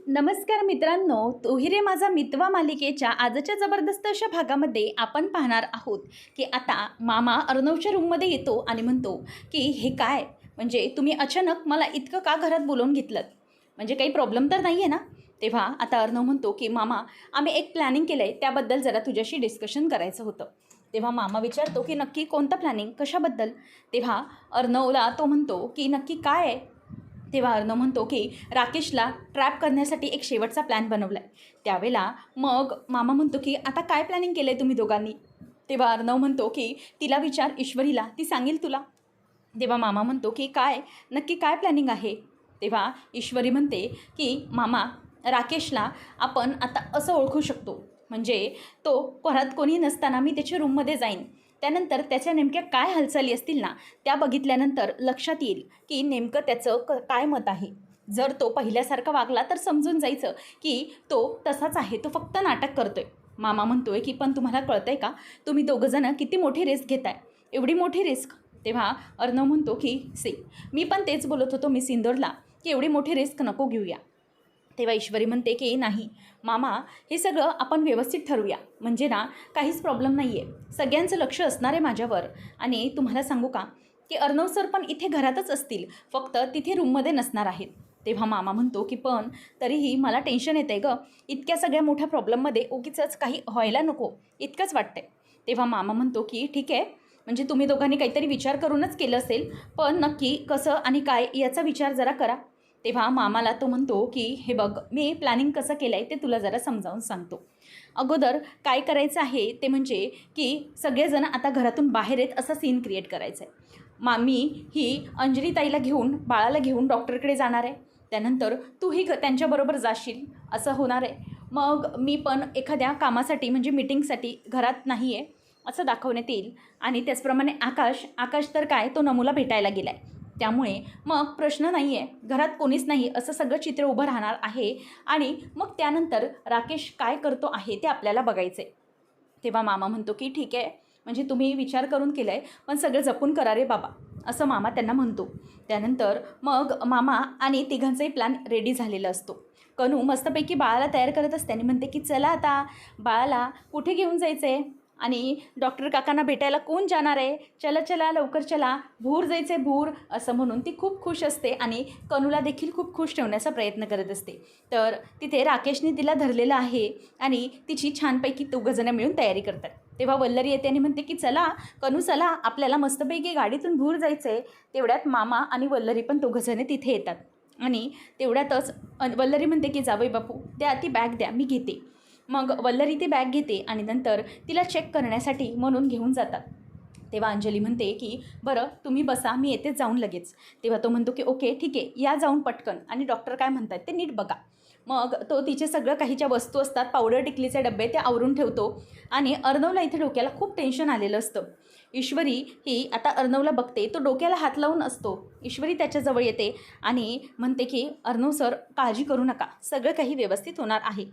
नमस्कार मित्रांनो, तूही रे माझा मितवा मालिकेच्या आजच्या जबरदस्त अशा भागामध्ये आपण पाहणार आहोत की आता मामा अर्णवच्या रूममध्ये येतो आणि म्हणतो की हे काय, म्हणजे तुम्ही अचानक मला इतकं का घरात बोलवून घेतलं, म्हणजे काही प्रॉब्लेम तर नाही आहे ना. तेव्हा आता अर्णव म्हणतो की मामा, आम्ही एक प्लॅनिंग केलं आहे, त्याबद्दल जरा तुझ्याशी डिस्कशन करायचं होतं. तेव्हा मामा विचारतो की नक्की कोणतं प्लॅनिंग, कशाबद्दल. तेव्हा अर्णवला तो म्हणतो की नक्की काय आहे. तेव्हा अर्णव म्हणतो की राकेशला ट्रॅप करण्यासाठी एक शेवटचा प्लॅन बनवला आहे. त्यावेळेला मग मामा म्हणतो की आता काय प्लॅनिंग केलं आहे तुम्ही दोघांनी. तेव्हा अर्णव म्हणतो की तिला विचार, ईश्वरीला, ती सांगेल तुला. तेव्हा मामा म्हणतो की काय, नक्की काय प्लॅनिंग आहे. तेव्हा ईश्वरी म्हणते की मामा, राकेशला आपण आता असं ओळखू शकतो, म्हणजे तो घरात कोणी नसताना मी त्याच्या रूममध्ये जाईन, त्यानंतर त्याच्या नेमक्या काय हालचाली असतील ना, त्या बघितल्यानंतर लक्षात येईल की नेमकं त्याचं काय मत आहे. जर तो पहिल्यासारखा वागला तर समजून जायचं की तो तसाच आहे, तो फक्त नाटक करतोय. मामा म्हणतोय की पण तुम्हाला कळतं आहे का, तुम्ही दोघंजणं किती मोठी रिस्क घेताय, एवढी मोठी रिस्क. तेव्हा अर्णव म्हणतो की मी पण तेच बोलत होतो मिस इंदोरला की एवढी मोठी रिस्क नको घेऊया. तेव्हा ईश्वरी म्हणते की नाही मामा, हे सगळं आपण व्यवस्थित ठरवूया, म्हणजे ना काहीच प्रॉब्लेम नाही आहे, सगळ्यांचं लक्ष असणार आहे माझ्यावर. आणि तुम्हाला सांगू का की अर्णव सर पण इथे घरातच असतील, फक्त तिथे रूममध्ये नसणार आहेत. तेव्हा मामा म्हणतो की पण तरीही मला टेन्शन येतं आहे गं, इतक्या सगळ्या मोठ्या प्रॉब्लेममध्ये उगीचंच काही व्हायला नको, इतकंच वाटतंय. तेव्हा मामा म्हणतो की ठीक आहे, म्हणजे तुम्ही दोघांनी काहीतरी विचार करूनच केलं असेल, पण नक्की कसं आणि काय याचा विचार जरा करा. तेव्हा मामाला तो म्हणतो की हे बघ, मी प्लॅनिंग कसं केलं आहे ते तुला जरा समजावून सांगतो. अगोदर काय करायचं आहे ते म्हणजे की सगळेजण आता घरातून बाहेर येत असा सीन क्रिएट करायचा आहे. मामी ही अंजली ताईला घेऊन, बाळाला घेऊन डॉक्टरकडे जाणार आहे, त्यानंतर तूही त्यांच्याबरोबर जाशील असं होणार आहे. मग मी पण एखाद्या कामासाठी म्हणजे मीटिंगसाठी घरात नाही आहे असं दाखवण्यात येईल. आणि त्याचप्रमाणे आकाश तर काय, तो नमूला भेटायला गेला आहे, त्यामुळे मग प्रश्न नाही आहे, घरात कोणीच नाही असं सगळं चित्र उभं राहणार आहे. आणि मग त्यानंतर राकेश काय करतो आहे ते आपल्याला बघायचं आहे. तेव्हा मामा म्हणतो की ठीक आहे, म्हणजे तुम्ही विचार करून केलं आहे, पण सगळं जपून करा रे बाबा, असं मामा त्यांना म्हणतो. त्यानंतर मग मामा आणि तिघांचाही प्लॅन रेडी झालेला असतो. कनू मस्तपैकी बाळाला तयार करत असते आणि म्हणते की चला आता बाळाला कुठे घेऊन जायचं आहे, आणि डॉक्टर काकांना भेटायला कोण जाणार आहे, चला चला लवकर चला, भूर जायचे भूर, असं म्हणून ती खूप खुश असते आणि कनूला देखील खूप खुश ठेवण्याचा प्रयत्न करत असते. तर तिथे राकेशने तिला धरलेलं आहे आणि तिची छानपैकी दोघंजणं मिळून तयारी करतात. तेव्हा वल्लरी येते आणि म्हणते की चला कनू, चला आपल्याला मस्तपैकी गाडीतून भूर जायचं आहे. तेवढ्यात मामा आणि वल्लरी पण दोघंजणे तिथे येतात. आणि तेवढ्यातच वल्लरी म्हणते की जावई बापू द्या ती बॅग द्या, मी घेते. मग वल्लरी ती बॅग घेते आणि नंतर तिला चेक करण्यासाठी म्हणून घेऊन जातात. तेव्हा अंजली म्हणते की बरं तुम्ही बसा, मी येतेच जाऊन लगेच. तेव्हा तो म्हणतो की ओके ठीक आहे, या जाऊन पटकन, आणि डॉक्टर काय म्हणतात ते नीट बघा. मग तो तिचे सगळं काही ज्या वस्तू असतात, पावडर टिकलीचे डबे, ते आवरून ठेवतो. आणि अर्णवला इथे डोक्याला खूप टेन्शन आलेलं असतं. ईश्वरी ही आता अर्णवला बघते, तो डोक्याला हात लावून असतो. ईश्वरी त्याच्याजवळ येते आणि म्हणते की अर्णव सर, काळजी करू नका, सगळं काही व्यवस्थित होणार आहे.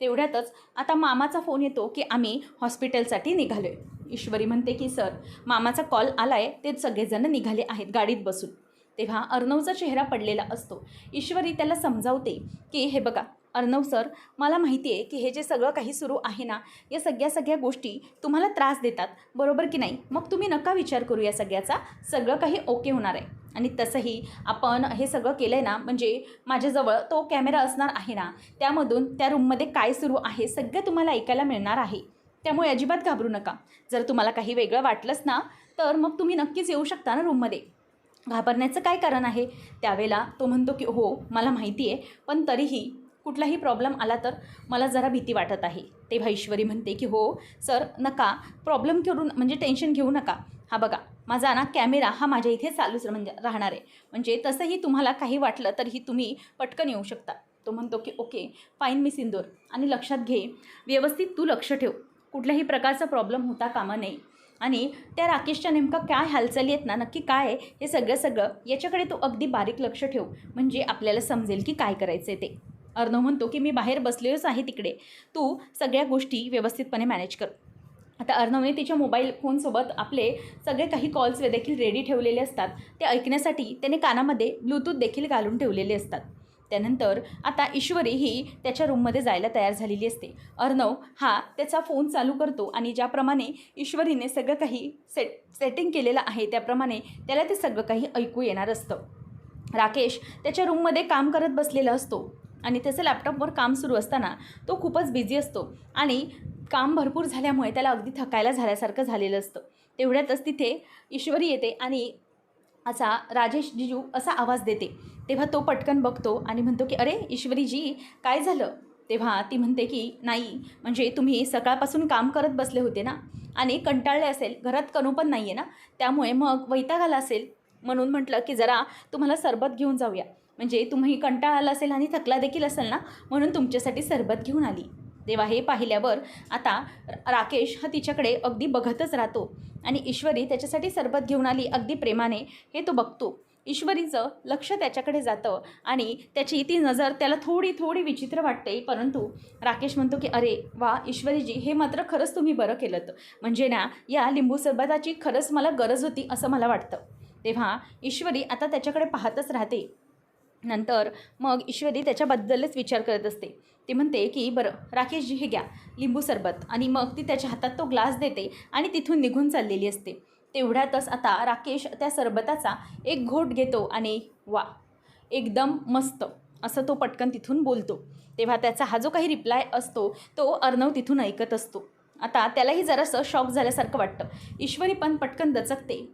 तेवढ्यातच आता मामाचा फोन येतो की आम्ही हॉस्पिटलसाठी निघालो आहे. ईश्वरी म्हणते की सर, मामाचा कॉल आला आहे, ते सगळेजण निघाले आहेत गाडीत बसून. तेव्हा अर्णवचा चेहरा पडलेला असतो. ईश्वरी त्याला समजावते की हे बघा अर्णव सर, मला माहिती आहे की हे जे सगळं काही सुरू आहे ना, या सगळ्या गोष्टी तुम्हाला त्रास देतात, बरोबर की नाही. मग तुम्ही नका विचार करू या सगळ्याचा, सगळं काही ओके होणार आहे. आणि तसंही आपण हे सगळं केलं आहे ना, म्हणजे माझ्याजवळ तो कॅमेरा असणार आहे ना, त्यामधून त्या रूममध्ये काय सुरू आहे सगळं तुम्हाला ऐकायला मिळणार आहे. त्यामुळे अजिबात घाबरू नका. जर तुम्हाला काही वेगळं वाटलंच ना, तर मग तुम्ही नक्कीच येऊ शकता ना रूममध्ये, घाबरण्याचं काय कारण आहे. त्यावेळेला तो म्हणतो की हो मला माहिती आहे, पण तरीही कुठलाही प्रॉब्लेम आला तर मला जरा भीती वाटत आहे. तेव्हा ईश्वरी म्हणते की हो सर, नका प्रॉब्लेम करून, म्हणजे टेन्शन घेऊ नका. हा बघा, माझा ना कॅमेरा हा माझ्या इथे चालूच म्हणजे राहणार आहे, म्हणजे तसंही तुम्हाला काही वाटलं तरीही तुम्ही पटकन येऊ शकता. तो म्हणतो की ओके फाईन मिस इंदोर, आणि लक्षात घे, व्यवस्थित तू लक्ष ठेव, कुठल्याही प्रकारचा प्रॉब्लेम होता कामा नये. आणि त्या राकेशच्या नेमका काय हालचाली आहेत ना, नक्की काय आहे हे सगळं याच्याकडे तू अगदी बारीक लक्ष ठेव, म्हणजे आपल्याला समजेल की काय करायचं आहे ते. अर्णव म्हणतो की मी बाहेर बसलेलोच आहे तिकडे, तू सगळ्या गोष्टी व्यवस्थितपणे मॅनेज कर. आता अर्णवने तिच्या मोबाईल फोनसोबत आपले सगळे काही कॉल्स देखील रेडी ठेवलेले असतात. ते ऐकण्यासाठी त्याने कानामध्ये ब्लूटूथ देखील घालून ठेवलेले असतात. त्यानंतर आता ईश्वरी ही त्याच्या रूममध्ये जायला तयार झालेली असते. अर्णव हा त्याचा फोन चालू करतो आणि ज्याप्रमाणे ईश्वरीने सगळं काही सेटिंग केलेलं आहे त्याप्रमाणे त्याला ते सगळं काही ऐकू येणार असतं. राकेश त्याच्या रूममध्ये काम करत बसलेला असतो आणि त्याचं लॅपटॉपवर काम सुरू असताना तो खूपच बिझी असतो आणि काम भरपूर झाल्यामुळे त्याला अगदी थकायला झाल्यासारखं झालेलं असतं. तेवढ्यातच तिथे ईश्वरी येते आणि असा राजेश जिजू असा आवाज देते. तेव्हा तो पटकन बघतो आणि म्हणतो की अरे ईश्वरीजी काय झालं. तेव्हा ती म्हणते की नाही म्हणजे तुम्ही सकाळपासून काम करत बसले होते ना आणि कंटाळले असेल, घरात कणू पण नाही आहे ना, त्यामुळे मग वैताग आला असेल म्हणून म्हटलं की जरा तुम्हाला सरबत घेऊन जाऊया. म्हणजे तुम्ही कंटाळा आला असेल आणि थकला देखील असेल ना, म्हणून तुमच्यासाठी सरबत घेऊन आली. तेव्हा हे पाहिल्यावर आता राकेश हा तिच्याकडे अगदी बघतच राहतो आणि ईश्वरी त्याच्यासाठी सरबत घेऊन आली अगदी प्रेमाने हे तो बघतो. ईश्वरीचं लक्ष त्याच्याकडे जातं आणि त्याची ती नजर त्याला थोडी थोडी विचित्र वाटते. परंतु राकेश म्हणतो की अरे वा ईश्वरीजी, हे मात्र खरंच तुम्ही बरं केलं. म्हणजे ना या लिंबू सरबताची खरंच मला गरज होती असं मला वाटतं. तेव्हा ईश्वरी आता त्याच्याकडे पाहतच राहते. नंतर मग ईश्वरी त्याच्याबद्दलच विचार करत असते. ती म्हणते की बरं राकेशजी हे घ्या लिंबू सरबत, आणि मग ती त्याच्या हातात तो ग्लास देते आणि तिथून निघून चाललेली असते. तेवढ्यातच आता राकेश त्या सरबताचा एक घोट घेतो आणि वा एकदम मस्त असं तो पटकन तिथून बोलतो. तेव्हा त्याचा हा जो काही रिप्लाय असतो तो अर्णव तिथून ऐकत असतो. आता त्यालाही जरासं शॉक झाल्यासारखं वाटतं. ईश्वरी पण पटकन दचकते.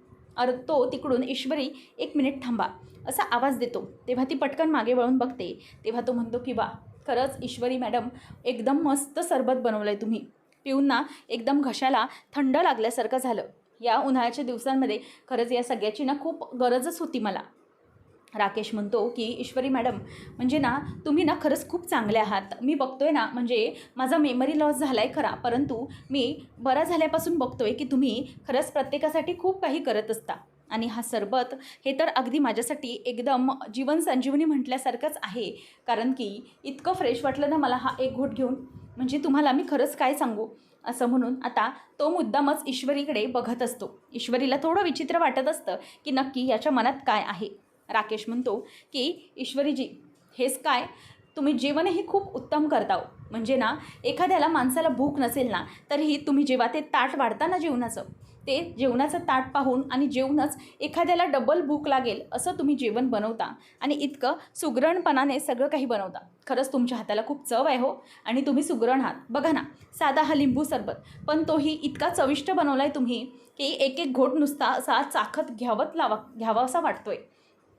तो तिकडून ईश्वरी 1 मिनिट थांबा असा आवाज देतो. तेव्हा ती पटकन मागे वळून बघते. तेव्हा तो म्हणतो की वा खरंच ईश्वरी मॅडम एकदम मस्त सरबत बनवलं आहे तुम्ही. पिऊन ना एकदम घशाला थंड लागल्यासारखं झालं. या उन्हाळ्याच्या दिवसांमध्ये खरंच या सगळ्याची ना खूप गरजच होती मला. राकेश म्हणतो की ईश्वरी मॅडम म्हणजे ना तुम्ही ना खरंच खूप चांगले आहात. मी बघतोय ना म्हणजे माझा मेमरी लॉस झाला आहे खरा, परंतु मी बरा झाल्यापासून बघतोय की तुम्ही खरंच प्रत्येकासाठी खूप काही करत असता. आणि हा सरबत हे तर अगदी माझ्यासाठी एकदम जीवन संजीवनी म्हटल्यासारखंच आहे. कारण की इतकं फ्रेश वाटलं ना मला हा एक घोट घेऊन, म्हणजे तुम्हाला मी खरंच काय सांगू. असं म्हणून आता तो मुद्दामच ईश्वरीकडे बघत असतो. ईश्वरीला थोडं विचित्र वाटत असतं की नक्की याच्या मनात काय आहे. राकेश म्हणतो की ईश्वरीजी हेच काय, तुम्ही जेवणही खूप उत्तम करता हो. म्हणजे ना एखाद्याला माणसाला भूक नसेल ना तरीही तुम्ही जेव्हा ते ताट वाढता ना जेवणाचं, ते जेवणाचं ताट पाहून आणि जेवूनच एखाद्याला डबल भूक लागेल असं तुम्ही जेवण बनवता आणि इतकं सुगरणपणाने सगळं काही बनवता. खरंच तुमच्या हाताला खूप चव आहे हो, आणि तुम्ही सुगरण आहात. बघा ना साधा हा लिंबू सरबत, पण तोही इतका चविष्ट बनवला आहे तुम्ही की एक एक घोट नुसता असा चाखत घ्यावा असा वाटतोय.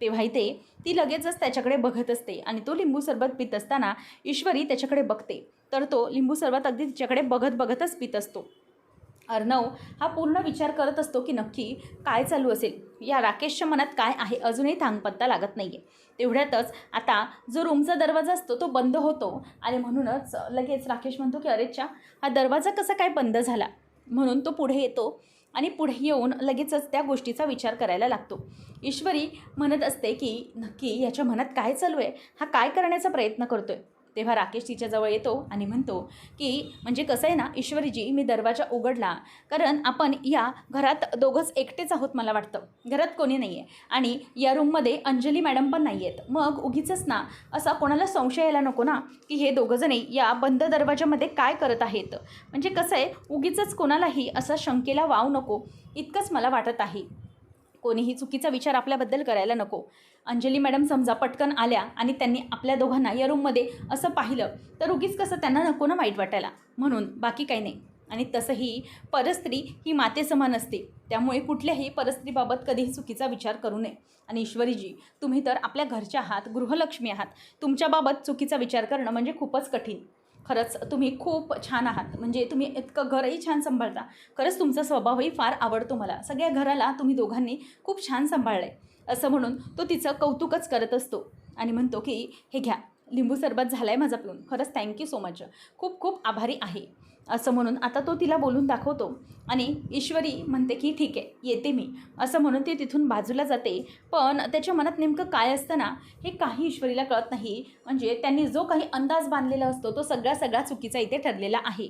तेव्हा इथे ती लगेचच त्याच्याकडे बघत असते आणि तो लिंबू सरबत पित असताना ईश्वरी त्याच्याकडे बघते, तर तो लिंबू सरबत अगदी तिच्याकडे बघतच पित असतो. अर्णव हा पूर्ण विचार करत असतो की नक्की काय चालू असेल, या राकेशच्या मनात काय आहे अजूनही थांगपत्ता लागत नाही आहे. तेवढ्यातच आता जो रूमचा दरवाजा असतो तो बंद होतो आणि म्हणूनच लगेच राकेश म्हणतो की अरेच्छा हा दरवाजा कसा काय बंद झाला. म्हणून तो पुढे येतो आणि पुढे येऊन लगेचच त्या गोष्टीचा विचार करायला लागतो. ईश्वरी म्हणत असते की नक्की याच्या मनात काय चालू आहे, हा काय करण्याचा प्रयत्न करतोय. तेव्हा राकेश तिच्याजवळ येतो आणि म्हणतो की म्हणजे कसं आहे ना ईश्वरीजी, मी दरवाजा उघडला कारण आपण या घरात दोघंच एकटेच आहोत. मला वाटतं घरात कोणी नाही आहे आणि या रूममध्ये अंजली मॅडम पण नाही आहेत. मग उगीचच ना असा कोणाला संशय यायला नको ना की हे दोघंजणी या बंद दरवाजामध्ये काय करत आहेत. म्हणजे कसं आहे उगीचच कोणालाही असा शंकेला वाव नको, इतकंच मला वाटत आहे. कोणीही चुकीचा विचार आपल्याबद्दल करायला नको. अंजली मॅडम समजा पटकन आल्या आणि त्यांनी आपल्या दोघांना या रूममध्ये असं पाहिलं तर उगीच कसं त्यांना नको ना वाईट वाटायला, म्हणून बाकी काही नाही. आणि तसंही परस्त्री ही मातेसमान असते, त्यामुळे कुठल्याही परस्त्रीबाबत कधीही चुकीचा विचार करू नये. आणि ईश्वरीजी तुम्ही तर आपल्या घरच्या आहात, गृहलक्ष्मी आहात, तुमच्याबाबत चुकीचा विचार करणं म्हणजे खूपच कठीण. खरंच तुम्ही खूप छान आहात. म्हणजे तुम्ही इतकं घरही छान सांभाळता. खरंच तुमचा स्वभावही फार आवडतो मला. सगळ्या घराला तुम्ही दोघांनी खूप छान सांभाळलं आहे. असं म्हणून तो तिचं कौतुकच करत असतो आणि म्हणतो की हे घ्या लिंबू सरबत झाला आहे माझा पिऊन, खरंच थँक्यू सो मच, खूप खूप आभारी आहे. असं म्हणून आता तो तिला बोलून दाखवतो आणि ईश्वरी म्हणते की ठीक आहे येते मी, असं म्हणून ती तिथून बाजूला जाते. पण त्याच्या मनात नेमकं काय असतं ना हे काही ईश्वरीला कळत नाही. म्हणजे त्यांनी जो काही अंदाज बांधलेला असतो तो सगळा चुकीचा इथे ठरलेला आहे.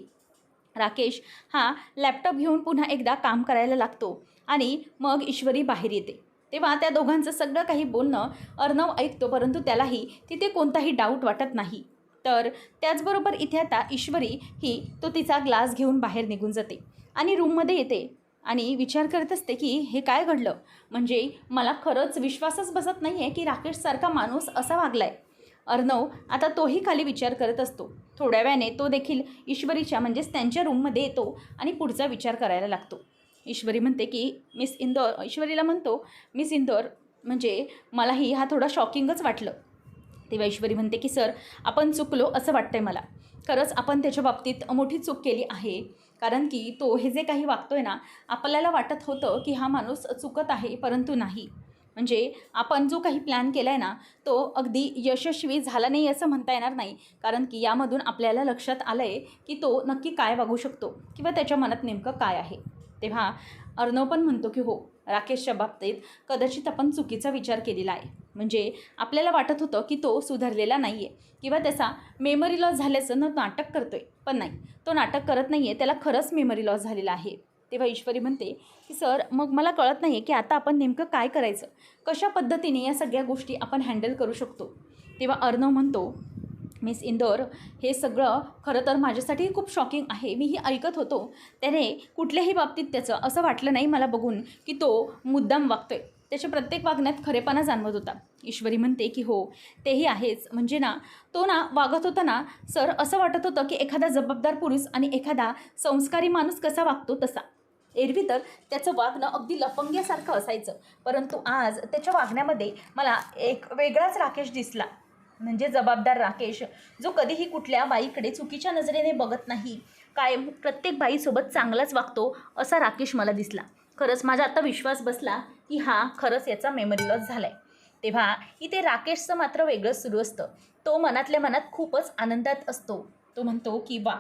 राकेश हा लॅपटॉप घेऊन पुन्हा एकदा काम करायला लागतो आणि मग ईश्वरी बाहेर येते. तेव्हा त्या दोघांचं सगळं काही बोलणं अर्णव ऐकतो, परंतु त्यालाही तिथे कोणताही डाऊट वाटत नाही. तर त्याचबरोबर इथे आता ईश्वरी ही तो तिचा ग्लास घेऊन बाहेर निघून जाते आणि रूममध्ये येते आणि विचार करत असते की हे काय घडलं. म्हणजे मला खरंच विश्वासच बसत नाही आहे की राकेशसारखा माणूस असा वागला आहे. अर्णव आता तोही खाली विचार करत असतो. थोड्या वेळाने तो देखील ईश्वरीच्या म्हणजेच त्यांच्या रूममध्ये येतो आणि पुढचा विचार करायला लागतो. ईश्वरी म्हणते की ईश्वरीला म्हणतो, मिस इंदौर, म्हणजे मलाही हा थोडा शॉकिंगच वाटलं. तेव्हा ईश्वरी म्हणते की सर, आपण चुकलो असं वाटतंय मला. खरंच आपण त्याच्या बाबतीत मोठी चूक केली आहे. कारण की तो हे जे काही वागतोय ना, आपल्याला वाटत होतं की हा माणूस चुकत आहे, परंतु नाही. म्हणजे आपण जो काही प्लॅन केला आहे ना, तो अगदी यशस्वी झाला नाही असं म्हणता येणार नाही. कारण की यामधून आपल्याला लक्षात आलं आहे की तो नक्की काय वागू शकतो किंवा त्याच्या मनात नेमकं काय आहे. तेव्हा अर्णव पण म्हणतो की हो, राकेशच्या बाबतीत कदाचित आपण चुकीचा विचार केलेला आहे. म्हणजे आपल्याला वाटत होतं की तो सुधारलेला नाही आहे किंवा त्याचा मेमरी लॉस झाल्याचं नाटक करतो आहे, पण नाही, तो नाटक करत नाही आहे, त्याला खरंच मेमरी लॉस झालेला आहे. तेव्हा ईश्वरी म्हणते की सर, मग मला कळत नाही आहे की आता आपण नेमकं काय करायचं, कशा पद्धतीने या सगळ्या गोष्टी आपण हँडल करू शकतो. तेव्हा अर्णव म्हणतो, मिस इंदौर, हे सगळं खरं तर माझ्यासाठी खूप शॉकिंग आहे. मीही ऐकत होतो, त्याने कुठल्याही बाबतीत त्याचं असं वाटलं नाही मला बघून की तो मुद्दाम वागतोय. त्याच्या प्रत्येक वागण्यात खरेपणा जाणवत होता. ईश्वरी म्हणते की हो, तेही आहेच. म्हणजे ना, तो ना वागत होता ना सर, असं वाटत होतं की एखादा जबाबदार पुरुष आणि एखादा संस्कारी माणूस कसा वागतो तसा. एरवी तर त्याचं वागणं अगदी लफंग्यासारखं असायचं, परंतु आज त्याच्या वागण्यामध्ये मला एक वेगळाच राकेश दिसला. म्हणजे जबाबदार राकेश, जो कधीही कुठल्या बाईकडे चुकीच्या नजरेने बघत नाही, कायम प्रत्येक बाईसोबत चांगलाच वागतो, असा राकेश मला दिसला. खरंच माझा आता विश्वास बसला की हा खरंच याचा मेमरी लॉस झाला आहे. तेव्हा इथे राकेशचं मात्र वेगळंच सुरू असतं. तो मनातल्या मनात खूपच आनंदात असतो. तो म्हणतो की वा,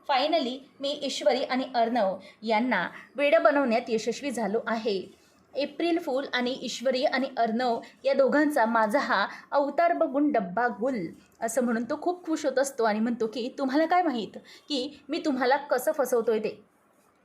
फायनली मी ईश्वरी आणि अर्णव यांना वेडं बनवण्यात यशस्वी झालो आहे. एप्रिल फूल आणि ईश्वरी आणि अर्णव या दोघांचा माझा हा अवतार बघून डब्बा गुल, असं म्हणून तो खूप खुश होत असतो आणि म्हणतो की तुम्हाला काय माहीत की मी तुम्हाला कसं फसवतोय ते.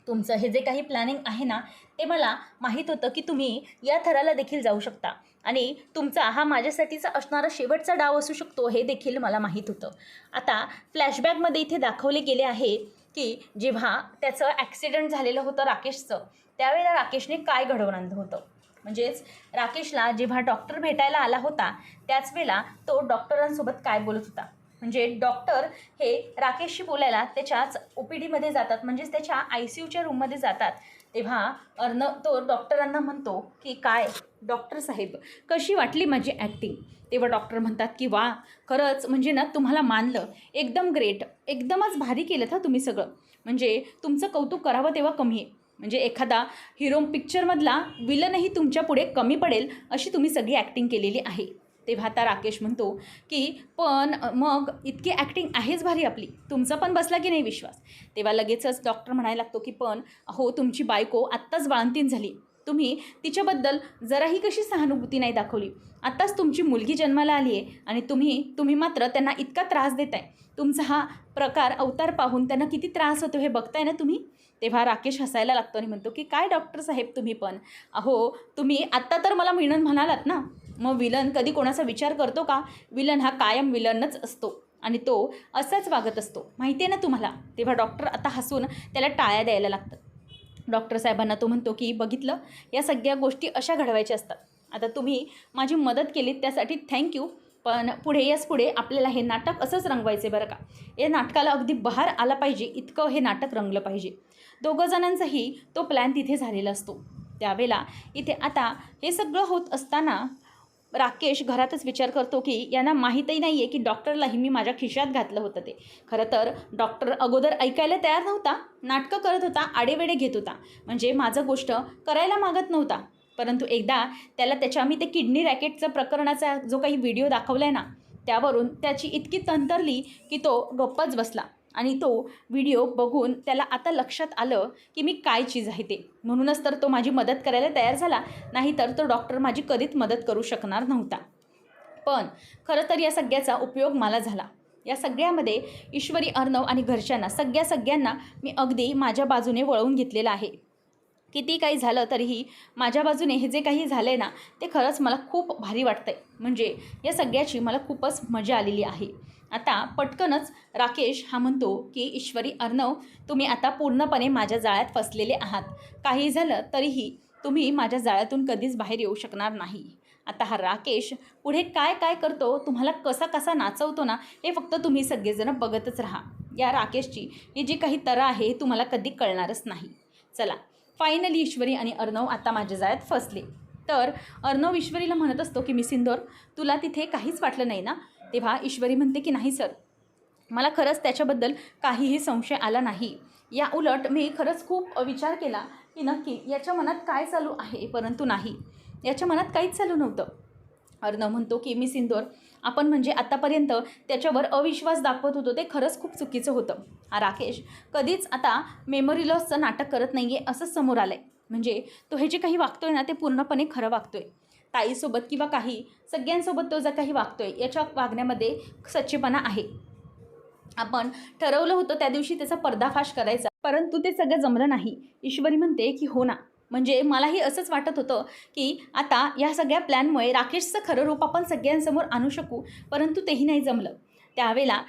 तुमचं हे जे काही प्लॅनिंग आहे ना, ते मला माहीत होतं की तुम्ही या थराला देखील जाऊ शकता आणि तुमचा हा माझ्यासाठीचा असणारा शेवटचा डाव असू शकतो, हे देखील मला माहीत होतं. आता फ्लॅशबॅकमध्ये इथे दाखवले गेले आहे की जेव्हा त्याचं ॲक्सिडेंट झालेलं होतं राकेशचं, त्यावेळेला राकेशने काय घडवून आणलं होतं. म्हणजेच राकेशला जेव्हा डॉक्टर भेटायला आला होता, त्याच वेळेला तो डॉक्टरांसोबत काय बोलत होता. म्हणजे डॉक्टर हे राकेशशी बोलायला त्याच्याच OPDमध्ये जातात, म्हणजेच त्याच्या ICUच्या रूममध्ये जातात. तेव्हा तो डॉक्टरांना म्हणतो की काय डॉक्टर साहेब, कशी वाटली माझी ॲक्टिंग. तेव्हा डॉक्टर म्हणतात की वा, खरंच म्हणजे ना तुम्हाला मानलं, एकदम ग्रेट, एकदमच भारी केलं था तुम्ही सगळं. म्हणजे तुमचं कौतुक करावं तेव्हा कमी आहे. म्हणजे एखादा हिरो पिक्चरमधला विलनही तुमच्या पुढे कमी पडेल अशी तुम्ही सगळी ॲक्टिंग केलेली आहे. तेव्हा आता राकेश म्हणतो की पण मग इतकी ॲक्टिंग आहेच भारी आपली, तुमचा पण बसला की नाही विश्वास. तेव्हा लगेचच डॉक्टर म्हणायला लागतो की पण अहो, तुमची बायको आत्ताच बाळंतीण झाली, तुम्ही तिच्याबद्दल जराही कशी सहानुभूती नाही दाखवली. आत्ताच तुमची मुलगी जन्माला आली आहे आणि तुम्ही मात्र त्यांना इतका त्रास देताय. तुमचा हा प्रकार अवतार पाहून त्यांना किती त्रास होतो हे बघताय ना तुम्ही. तेव्हा राकेश हसायला लागतो आणि म्हणतो की काय डॉक्टर साहेब तुम्ही पण, अहो तुम्ही आत्ता तर मला विलन म्हणालात ना, मग विलन कधी कोणाचा विचार करतो का. विलन हा कायम विलनच असतो आणि तो असाच वागत असतो, माहिती आहे ना तुम्हाला. तेव्हा डॉक्टर आता हसून त्याला टाळ्या द्यायला लागतात. डॉक्टर साहेबांना तो म्हणतो की बघितलं, या सगळ्या गोष्टी अशा घडवायच्या असतात. आता तुम्ही माझी मदत केली त्यासाठी थँक्यू, पण पुढे आपल्याला हे नाटक असंच रंगवायचं आहे बरं का. या नाटकाला अगदी बहार आला पाहिजे इतकं हे नाटक रंगलं पाहिजे. दोघं जणांचाही तो प्लॅन तिथे झालेला असतो. त्यावेळेला इथे आता हे सगळं होत असताना राकेश घरातच विचार करतो की यांना माहीतही नाही आहे की डॉक्टरलाही मी माझ्या खिशात घातलं होतं ते. खरं तर डॉक्टर अगोदर ऐकायला तयार नव्हता, नाटकं करत होता, आडेवेडे घेत होता, म्हणजे माझं गोष्ट करायला मागत नव्हता. परंतु एकदा त्याला मी ते किडनी रॅकेटचा प्रकरणाचा जो काही व्हिडिओ दाखवला आहे ना, त्यावरून त्याची इतकी तंतरली की तो गप्पच बसला आणि तो व्हिडिओ बघून त्याला आता लक्षात आलं की मी काय चीज आहे ते. म्हणूनच तर तो माझी मदत करायला तयार झाला, नाहीतर तो डॉक्टर माझी कधीच मदत करू शकणार नव्हता. पण खरं तर या सगळ्याचा उपयोग मला झाला. या सगळ्यामध्ये ईश्वरी, अर्णव आणि घरच्यांना सगळ्यांना मी अगदी माझ्या बाजूने वळवून घेतलेलं आहे. किती काही झालं तरीही माझ्या बाजूने हे जे काही झालं आहे ना, ते खरंच मला खूप भारी वाटतं आहे. म्हणजे या सगळ्याची मला खूपच मजा आलेली आहे. आता पटकनच राकेश हा म्हणतो की ईश्वरी, अर्णव, तुम्ही आता पूर्णपणे माझ्या जाळ्यात फसलेले आहात. काही झालं तरीही तुम्ही माझ्या जाळ्यातून कधीच बाहेर येऊ शकणार नाही. आता हा राकेश पुढे काय काय करतो, तुम्हाला कसा कसा नाचवतो ना, हे फक्त तुम्ही सगळेजण बघतच राहा. या राकेशची ही जी काही तरा आहे तुम्हाला कधी कळणारच नाही. चला, फायनली ईश्वरी आणि अर्णव आता माझ्या जाळ्यात फसले. तर अर्णव ईश्वरीला म्हणत असतो की मिसिंदोर, तुला तिथे काहीच वाटलं नाही ना? तेव्हा ईश्वरी म्हणते की नाही सर, मला खरंच त्याच्याबद्दल काहीही संशय आला नाही. या उलट मी खरंच खूप विचार केला की नक्की याच्या मनात काय चालू आहे, परंतु नाही, याच्या मनात काहीच चालू नव्हतं. अर्णव म्हणतो की मिसिंदोर, आपण म्हणजे आत्तापर्यंत त्याच्यावर अविश्वास दाखवत होतो ते खरंच खूप चुकीचं होतं. हा राकेश कधीच आता मेमरी लॉसचं नाटक करत नाही आहे असं समोर आलं आहे. म्हणजे तो हे जे काही वागतोय ना, ते पूर्णपणे खरं वागतोय. ताईसोबत किंवा काही सगळ्यांसोबत तो जे काही वागतोय याच्या वागण्यामध्ये सच्चेपणा आहे. आपण ठरवलं होतं त्या दिवशी त्याचा पर्दाफाश करायचा, परंतु ते सगळं जमलं नाही. ईश्वरी म्हणते की हो ना, म्हणजे मलाही असंच वाटत होतं की आता या सगळ्या प्लॅनमुळे राकेशचं खरं रूप आपण सगळ्यांसमोर आणू शकू, परंतु तेही नाही जमलं. त्यावेळेला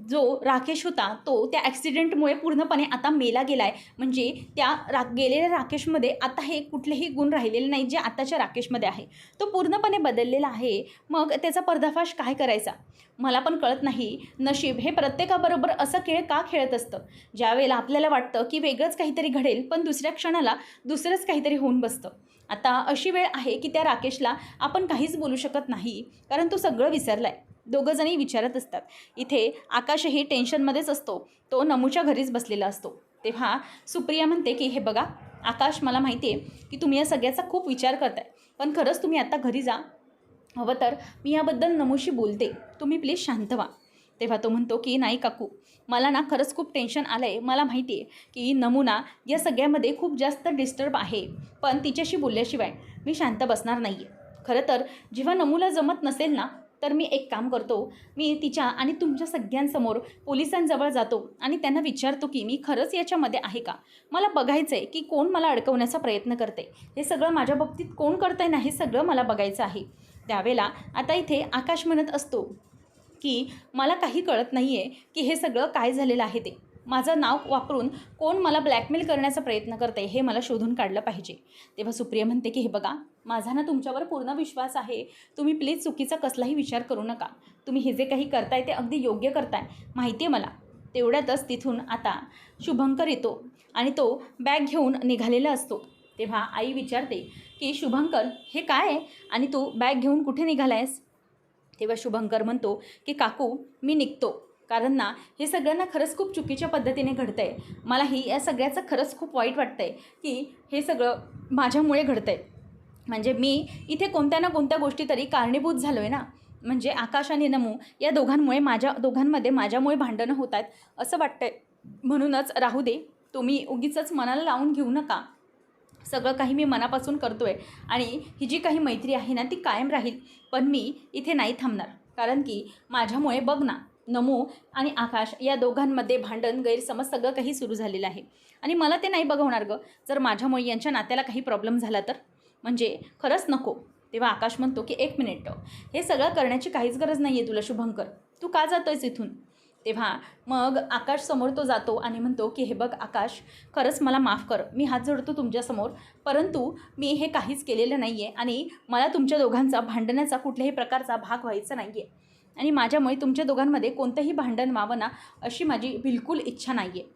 जो राकेश होता तो त्या ॲक्सिडेंटमुळे पूर्णपणे आता मेला गेला आहे. म्हणजे त्या गेलेल्या राकेशमध्ये आता हे कुठलेही गुण राहिलेले नाही जे आताच्या राकेशमध्ये आहे. तो पूर्णपणे बदललेला आहे. मग त्याचा पर्दाफाश काय करायचा मला पण कळत नाही. नशीब हे प्रत्येकाबरोबर असं खेळ का खेळत असतं? ज्यावेळेला आपल्याला वाटतं की वेगळंच काहीतरी घडेल, पण दुसऱ्या क्षणाला दुसरंच काहीतरी होऊन बसतं. आता अशी वेळ आहे की त्या राकेशला आपण काहीच बोलू शकत नाही, कारण तो सगळं विसरला आहे. दोघंजणही विचारत असतात. इथे आकाशही टेन्शनमध्येच असतो. तो नमूच्या घरीच बसलेला असतो. तेव्हा सुप्रिया म्हणते की हे बघा आकाश, मला माहिती आहे की तुम्ही या सगळ्याचा खूप विचार करताय, पण खरंच तुम्ही आता घरी जा. हवं तर मी याबद्दल नमूशी बोलते, तुम्ही प्लीज शांत व्हा. तेव्हा तो म्हणतो की नाही काकू, मला ना खरंच खूप टेन्शन आलं आहे. मला माहिती आहे की नमूना या सगळ्यामध्ये खूप जास्त डिस्टर्ब आहे, पण तिच्याशी बोलल्याशिवाय मी शांत बसणार नाही आहे. खरं तर जेव्हा नमूला जमत नसेल ना, तर मी एक काम करतो, मी तिच्या आणि तुमच्या सगळ्यांसमोर पोलिसांजवळ जातो आणि त्यांना विचारतो की मी खरंच याच्यामध्ये आहे का. मला बघायचं आहे की कोण मला अडकवण्याचा प्रयत्न करते, हे सगळं माझ्या बाबतीत कोण करत आहे ना, हे सगळं मला बघायचं आहे. त्यावेळेला आता इथे आकाश म्हणत असतो की मला काही कळत नाही आहे की हे सगळं काय झालेलं आहे. ते माझं नाव वापरून कोण मला ब्लॅकमेल करण्याचा प्रयत्न करते हे मला शोधून काढलं पाहिजे. तेव्हा सुप्रिया म्हणते की हे बघा, माझा ना तुमच्यावर पूर्ण विश्वास आहे. तुम्ही प्लीज चुकीचा कसलाही विचार करू नका. तुम्ही हे जे काही करताय ते अगदी योग्य करताय, माहिती आहे मला. तेवढ्यातच तिथून आता शुभंकर येतो आणि तो बॅग घेऊन निघालेला असतो. तेव्हा आई विचारते की शुभंकर, हे काय आहे आणि तू बॅग घेऊन कुठे निघाला आहेस? तेव्हा शुभंकर म्हणतो की काकू, मी निघतो, कारण ना हे सगळ्यांना खरंच खूप चुकीच्या पद्धतीने घडतं आहे. मलाही या सगळ्याचं खरंच खूप वाईट वाटतं आहे की हे सगळं माझ्यामुळे घडतं आहे. म्हणजे मी इथे कोणत्या ना कोणत्या गोष्टी तरी कारणीभूत झालो आहे ना. म्हणजे आकाश आणि नमू या दोघांमुळे दोघांमध्ये माझ्यामुळे भांडणं होत आहेत असं वाटतं आहे. म्हणूनच राहू दे, तुम्ही उगीचच मनाला लावून घेऊ नका. सगळं काही मी मनापासून करतो आहे आणि ही जी काही मैत्री आहे ना ती कायम राहील. पण मी इथे नाही थांबणार, कारण की माझ्यामुळे बघ ना, नमू आणि आकाश या दोघांमध्ये भांडण, गैरसमज सगळं काही सुरू झालेलं आहे आणि मला ते नाही बघवणार गं. जर माझ्यामुळे यांच्या नात्याला काही प्रॉब्लेम झाला तर म्हणजे खरंच नको. तेव्हा आकाश म्हणतो की एक मिनिट, हे सगळं करण्याची काहीच गरज नाही आहे तुला शुभंकर, तू का जातो आहेस इथून? तेव्हा मग आकाश समोर तो जातो आणि म्हणतो की हे बघ आकाश, खरंच मला माफ कर, मी हात जोडतो तुमच्यासमोर, परंतु मी हे काहीच केलेलं नाही आहे आणि मला तुमच्या दोघांचा भांडण्याचा कुठल्याही प्रकारचा भाग व्हायचा नाही आहे आणि माझ्यामुळे तुमच्या दोघांमध्ये कोणतंही भांडण व्हावं ना अशी माझी बिलकुल इच्छा नाही आहे.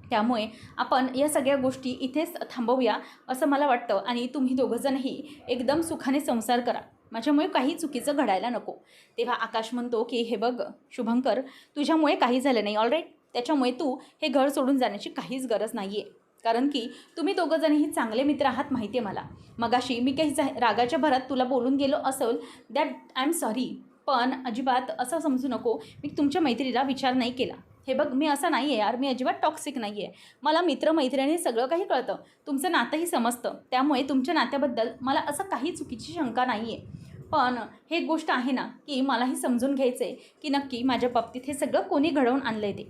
त्यामुळे आपण या सगळ्या गोष्टी इथेच थांबवूया असं मला वाटतं आणि तुम्ही दोघंजणही एकदम सुखाने संसार करा. माझ्यामुळे काही चुकीचं घडायला नको. तेव्हा आकाश म्हणतो की हे बघ शुभंकर, तुझ्यामुळे काही झालं नाही, ऑलराईट. त्याच्यामुळे तू हे घर सोडून जाण्याची काहीच गरज नाही आहे, कारण की तुम्ही दोघंजणही चांगले मित्र आहात, माहिती आहे मला. मगाशी मी काही रागाच्या भरात तुला बोलून गेलो असेल, दॅट आय एम सॉरी, पण अजिबात असं समजू नको मी तुमच्या मैत्रीला विचार नाही केला. हे बघ, मी असं नाही आहे यार, मी अजिबात टॉक्सिक नाही आहे. मला मित्रमैत्रिणी सगळं काही कळतं, तुमचं नातंही समजतं, त्यामुळे तुमच्या नात्याबद्दल मला असं काही चुकीची शंका नाही आहे. पण हे गोष्ट आहे ना की मलाही समजून घ्यायचं आहे की नक्की माझ्या बाबतीत हे सगळं कोणी घडवून आणलं आहे ते.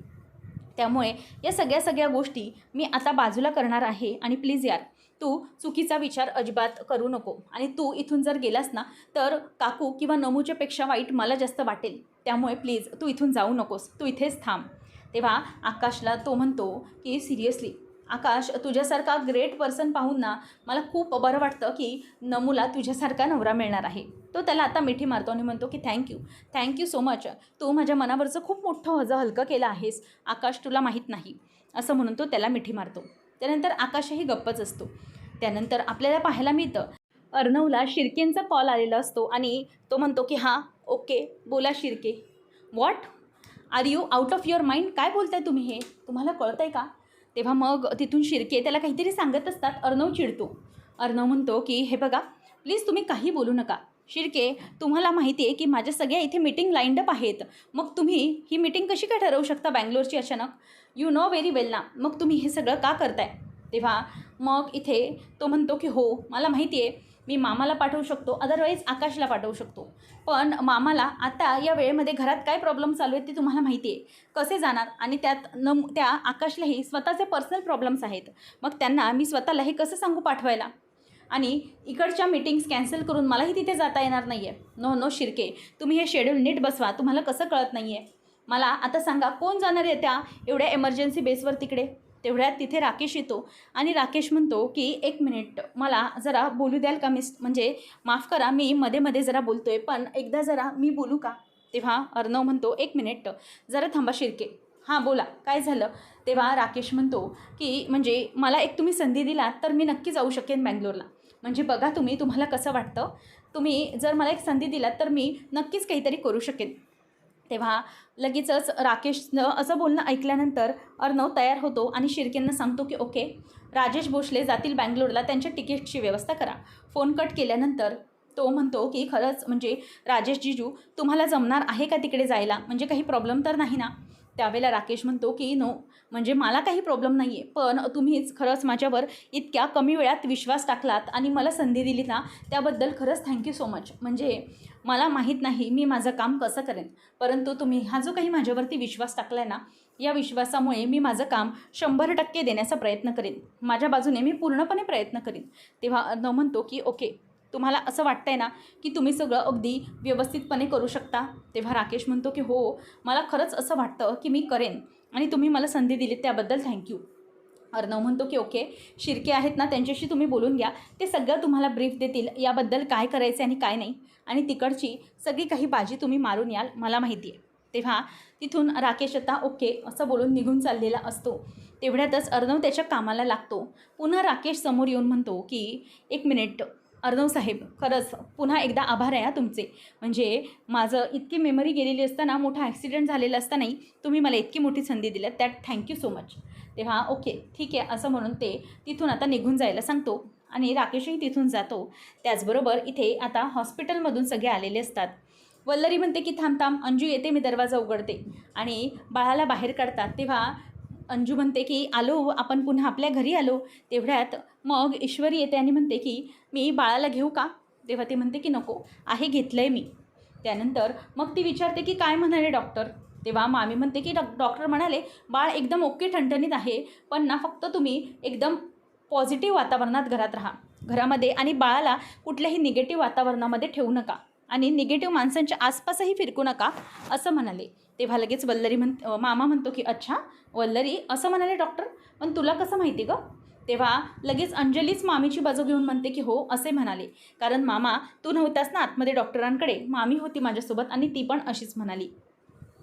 त्यामुळे या सगळ्या गोष्टी मी आता बाजूला करणार आहे आणि प्लीज यार, तू चुकीचा विचार अजिबात करू नको आणि तू इथून जर गेलास ना तर काकू किंवा नमूच्या पेक्षा वाईट मला जास्त वाटेल. त्यामुळे प्लीज तू इथून जाऊ नकोस, तू इथेच थांब. तेव्हा आकाशला तो म्हणतो की सिरियसली आकाश, तुझ्यासारखा ग्रेट पर्सन पाहून ना मला खूप बरं वाटतं की नमूला तुझ्यासारखा नवरा मिळणार आहे. तो त्याला आता मिठी मारतो आणि म्हणतो की थँक्यू सो मच. तू माझ्या मनावरचं खूप मोठं वजं हलकं केलं आहेस आकाश, तुला माहीत नाही. असं म्हणून तो त्याला मिठी मारतो. त्यानंतर आकाशही गप्पच असतो. त्यानंतर आपल्याला पाहायला मिळतं अर्णवला शिर्केंचा कॉल आलेला असतो आणि तो म्हणतो की हां ओके बोला Shirke. What are you out of your mind? काय बोलताय तुम्ही, हे तुम्हाला कळतं आहे का? तेव्हा मग तिथून शिर्के त्याला काहीतरी सांगत असतात. अर्णव चिडतो. अर्णव म्हणतो की हे बघा प्लीज तुम्ही काही बोलू नका. शिर्के, तुम्हाला माहिती आहे की माझ्या सगळ्या इथे मीटिंग लाईंड अप आहेत. मग तुम्ही ही मीटिंग कशी काय ठरवू शकता बँगलोरची अचानक? यू नो व्हेरी वेल ना. मग तुम्ही हे सगळं का करताय? तेव्हा मग इथे तो म्हणतो की हो मला माहिती आहे, मी मामाला पाठवू शकतो, अदरवाईज आकाशला पाठवू शकतो. पण मामाला आता या वेळेमध्ये घरात काय प्रॉब्लेम चालू आहेत ते तुम्हाला माहिती आहे. कसे जाणार? आणि त्यात त्या आकाशलाही स्वतःचे पर्सनल प्रॉब्लेम्स आहेत. मग त्यांना मी स्वतःला हे कसं सांगू पाठवायला? आणि इकडच्या मीटिंग्स कॅन्सल करून मलाही तिथे जाता येणार नाही आहे. नो शिर्के, तुम्ही हे शेड्यूल नीट बसवा. तुम्हाला कसं कळत नाही आहे? मला आता सांगा कोण जाणार आहे त्या एवढ्या एमर्जन्सी बेसवर तिकडे? तेवढ्यात तिथे राकेश येतो आणि राकेश म्हणतो की एक मिनिट मला जरा बोलू द्याल का म्हणजे माफ करा मी मध्ये मध्ये जरा बोलतो आहे, पण एकदा जरा मी बोलू का? तेव्हा अर्णव म्हणतो एक मिनिट जरा थांबा शिर्के. हां बोला काय झालं? तेव्हा राकेश म्हणतो की म्हणजे मला एक तुम्ही संधी दिलात तर मी नक्की जाऊ शकेन बँगलोरला. म्हणजे बघा तुम्हाला कसं वाटतं? तुम्ही जर मला एक संधी दिलात तर मी नक्कीच काहीतरी करू शकेन. तेव्हा लगेचच राकेशनं असं बोलणं ऐकल्यानंतर अर्णव तयार होतो आणि शिर्केंना सांगतो की ओके राजेश भोसले जातील बँगलोरला, त्यांच्या तिकीटची व्यवस्था करा. फोन कट केल्यानंतर तो म्हणतो की खरंच म्हणजे राजेश जीजू तुम्हाला जमणार आहे का तिकडे जायला? म्हणजे काही प्रॉब्लेम तर नाही ना? त्यावेळेला राकेश म्हणतो की नो म्हणजे मला काही प्रॉब्लेम नाही आहे, पण तुम्हीच खरंच माझ्यावर इतक्या कमी वेळात विश्वास टाकलात आणि मला संधी दिली ना त्याबद्दल खरंच थँक्यू सो मच. म्हणजे मला माहीत नाही मी माझं काम कसं करेन, परंतु तुम्ही हा जो काही माझ्यावरती विश्वास टाकला आहे ना या विश्वासामुळे मी माझं काम 100% देण्याचा प्रयत्न करेन. माझ्या बाजूने मी पूर्णपणे प्रयत्न करेन. तेव्हा अर्णव म्हणतो की ओके तुम्हाला असं वाटतं आहे ना की तुम्ही सगळं अगदी व्यवस्थितपणे करू शकता? तेव्हा राकेश म्हणतो की हो मला खरंच असं वाटतं की मी करेन आणि तुम्ही मला संधी दिली त्याबद्दल थँक्यू. अर्णव म्हणतो की ओके शिर्के आहेत ना त्यांच्याशी तुम्ही बोलून घ्या, ते सगळं तुम्हाला ब्रीफ देतील याबद्दल काय करायचं आणि काय नाही, आणि तिकडची सगळी काही बाजी तुम्ही मारून याल मला माहिती आहे. तेव्हा तिथून राकेश आता ओके असं बोलून निघून चाललेला असतो. तेवढ्यातच अर्णव त्याच्या कामाला लागतो. पुन्हा राकेश समोर येऊन म्हणतो की एक मिनिट अर्णव साहेब, खरंच पुन्हा एकदा आभार आहे तुमचे. म्हणजे माझं इतकी मेमरी गेलेली असताना, मोठा ॲक्सिडेंट झालेला असतानाही तुम्ही मला इतकी मोठी संधी दिल्यात, त्यात थँक्यू सो मच. तेव्हा ओके ठीक आहे असं म्हणून ते तिथून आता निघून जायला सांगतो आणि राकेशही तिथून जातो. त्याचबरोबर इथे आता हॉस्पिटलमधून सगळे आलेले असतात. वल्लरी म्हणते की थांब अंजू येते, मी दरवाजा उघडते, आणि बाळाला बाहेर काढतात. तेव्हा अंजू म्हणते की आलो आपण पुन्हा आपल्या घरी आलो. तेवढ्यात मग ईश्वरी येते आणि म्हणते की मी बाळाला घेऊ का? तेव्हा ती म्हणते की नको आहे, घेतलं आहे मी. त्यानंतर मग ती विचारते की काय म्हणाले डॉक्टर? तेव्हा मामी म्हणते की डॉक्टर म्हणाले बाळ एकदम ओके ठणठणीत आहे, पण ना फक्त तुम्ही एकदम पॉझिटिव्ह वातावरणात घरात राहा घरामध्ये, आणि बाळाला कुठल्याही निगेटिव्ह वातावरणामध्ये ठेवू नका आणि निगेटिव्ह माणसांच्या आसपासही फिरकू नका असं म्हणाले. तेव्हा लगेच वल्लरी मामा म्हणतो की अच्छा वल्लरी असं म्हणाले डॉक्टर, पण तुला कसं माहिती गं? तेव्हा लगेच अंजलीच मामीची बाजू घेऊन म्हणते की हो असे म्हणाले, कारण मामा तू नव्हतास ना आतमध्ये डॉक्टरांकडे, मामी होती माझ्यासोबत आणि ती पण अशीच म्हणाली.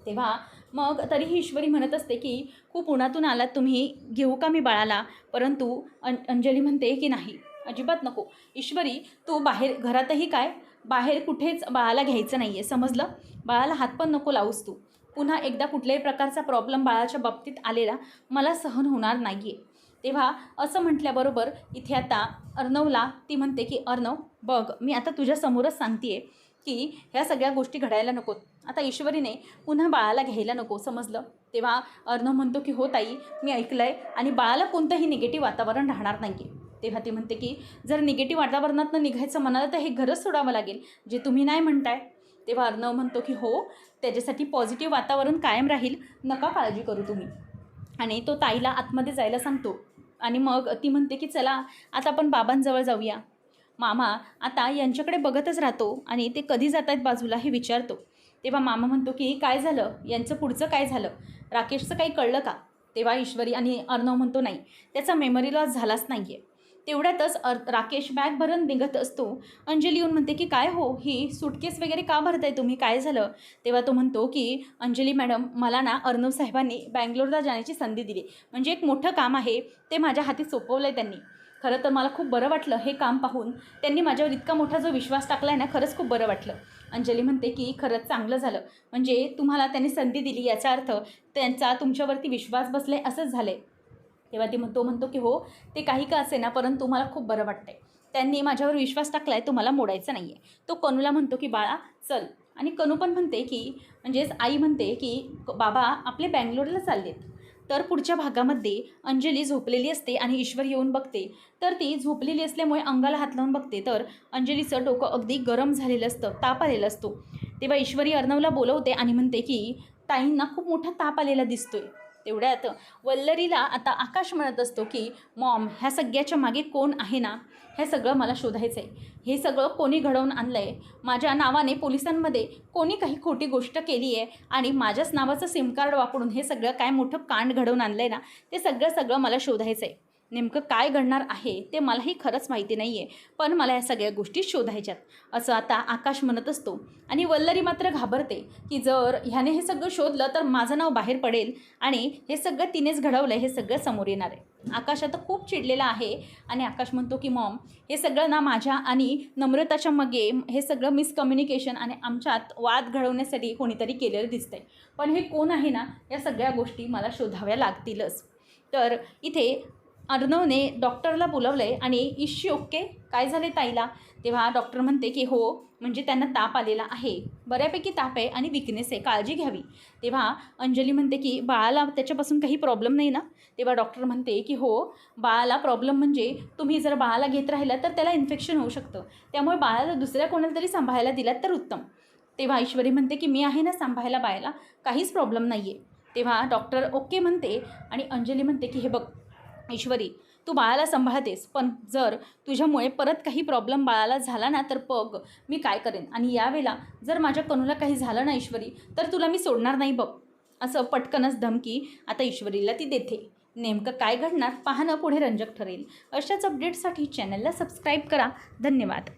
तेव्हा मग तरीही ईश्वरी म्हणत असते की खूप उन्हातून आलात तुम्ही, घेऊ का मी बाळाला? परंतु अंजली म्हणते की नाही अजिबात नको. ईश्वरी तू बाहेर, घरातही काय बाहेर कुठेच बाळाला घ्यायचं नाही आहे, समजलं? बाळाला हात पण नको लावूस तू. पुन्हा एकदा कुठल्याही प्रकारचा प्रॉब्लेम बाळाच्या बाबतीत आलेला मला सहन होणार नाही आहे. तेव्हा असं म्हटल्याबरोबर इथे आता अर्णवला ती म्हणते की अर्णव बघ मी आता तुझ्यासमोरच सांगते आहे की ह्या सगळ्या गोष्टी घडायला नकोत. आता ईश्वरीने पुन्हा बाळाला घ्यायला नको, समजलं? तेव्हा अर्णव म्हणतो की हो ताई मी ऐकलं आहे, आणि बाळाला कोणतंही निगेटिव्ह वातावरण राहणार नाही आहे. तेव्हा ती म्हणते की जर निगेटिव्ह वातावरणातनं निघायचं म्हणालं तर हे घरच सोडावं लागेल, जे तुम्ही नाही म्हणताय. तेव्हा अर्णव म्हणतो की हो त्याच्यासाठी पॉझिटिव्ह वातावरण कायम राहील, नका काळजी करू तुम्ही. आणि तो ताईला आतमध्ये जायला सांगतो. आणि मग ती म्हणते की चला आता आपण बाबांजवळ जाऊया. मामा आता यांच्याकडे बघतच राहतो आणि ते कधी जात आहेत बाजूला हे विचारतो. तेव्हा मामा म्हणतो की काय झालं, यांचं पुढचं काय झालं, राकेशचं काही कळलं का? तेव्हा ईश्वरी आणि अर्णव म्हणतो नाही, त्याचा मेमरी लॉस झालाच नाही आहे. तेवढ्यातच राकेश बॅग भरून निघत असतो. अंजली येऊन म्हणते की काय हो, ही सुटकेस वगैरे का भरताय तुम्ही, काय झालं? तेव्हा तो म्हणतो की अंजली मॅडम, मला ना अर्णव साहेबांनी बँगलोरला जाण्याची संधी दिली, म्हणजे एक मोठं काम आहे ते माझ्या हाती सोपवलं आहे त्यांनी. खरं तर मला खूप बरं वाटलं हे काम पाहून, त्यांनी माझ्यावर इतका मोठा जो विश्वास टाकला आहे ना, खरंच खूप बरं वाटलं. अंजली म्हणते की खरंच चांगलं झालं, म्हणजे तुम्हाला त्यांनी संधी दिली याचा अर्थ त्यांचा तुमच्यावरती विश्वास बसले असंच झालं आहे. तेव्हा तो म्हणतो की हो, ते काही का असे ना, परंतु मला खूप बरं वाटतं आहे, त्यांनी माझ्यावर विश्वास टाकला आहे, तो मला मोडायचा नाही आहे. तो कनूला म्हणतो की बाळा चल, आणि कनू पण म्हणते की म्हणजेच आई म्हणते की बाबा आपले बँगलोरला चाललेत. तर पुढच्या भागामध्ये अंजली झोपलेली असते आणि ईश्वर येऊन बघते, तर ती झोपलेली असल्यामुळे अंगाला हात लावून बघते, तर अंजलीचं डोकं अगदी गरम झालेलं असतं, ताप आलेला असतो. तेव्हा ईश्वरी अर्णवला बोलवते आणि म्हणते की ताईंना खूप मोठा ताप आलेला दिसतोय. तेवढ्यात वल्लरीला आता आकाश म्हणत असतो की मॉम, ह्या सगळ्याच्या मागे कोण आहे ना, हे सगळं मला शोधायचं आहे. हे सगळं कोणी घडवून आणलं आहे, माझ्या नावाने पोलिसांमध्ये कोणी काही खोटी गोष्ट केली आहे आणि माझ्याच नावाचं सिम कार्ड वापरून हे सगळं काय मोठं कांड घडवून आणलं आहे ना, ते सगळं मला शोधायचं आहे. नेमकं काय घडणार आहे ते मलाही खरंच माहिती नाही आहे, पण मला या सगळ्या गोष्टी शोधायच्यात, असं आता आकाश म्हणत असतो. आणि वल्लरी मात्र घाबरते की जर ह्याने हे सगळं शोधलं तर माझं नाव बाहेर पडेल आणि हे सगळं तिनेच घडवलं, हे सगळं समोर येणार आहे. आकाश आता खूप चिडलेला आहे आणि आकाश म्हणतो की मॉम, हे सगळं ना माझ्या आणि नम्रताच्या मागे हे सगळं मिसकम्युनिकेशन आणि आमच्यात वाद घडवण्यासाठी कोणीतरी केलेलं दिसतंय, पण हे कोण आहे ना, या सगळ्या गोष्टी मला शोधाव्या लागतीलच. तर इथे अर्णवने डॉक्टरला बोलवलं आहे आणि इशी ओके, काय झाले ताईला? तेव्हा डॉक्टर म्हणते की हो, म्हणजे त्यांना ताप आलेला आहे, बऱ्यापैकी ताप आहे आणि विकनेस आहे, काळजी घ्यावी. तेव्हा अंजली म्हणते की बाळाला त्याच्यापासून काही प्रॉब्लेम नाही ना? तेव्हा डॉक्टर म्हणते की हो, बाळाला प्रॉब्लेम म्हणजे तुम्ही जर बाळाला घेत राहिला तर त्याला इन्फेक्शन होऊ शकतं, त्यामुळे बाळाला दुसऱ्या कोणाला तरी सांभाळायला दिलात तर उत्तम. तेव्हा ईश्वरी म्हणते की मी आहे ना सांभाळायला बाळाला, काहीच प्रॉब्लेम नाही आहे. तेव्हा डॉक्टर ओके म्हणते आणि अंजली म्हणते की हे बघ ईश्वरी, तू बाळाला सांभाळतेस, पण जर तुझ्यामुळे परत काही प्रॉब्लेम बाळाला झाला ना, तर बघ मी काय करेन, आणि यावेळेला जर माझ्या कनूला काही झालं ना ईश्वरी, तर तुला मी सोडणार नाही बघ, असं पटकनच धमकी आता ईश्वरीला ती देते. नेमकं काय घडणार पाहणं पुढे रंजक ठरेल. अशाच अपडेट्ससाठी चॅनलला सबस्क्राईब करा. धन्यवाद.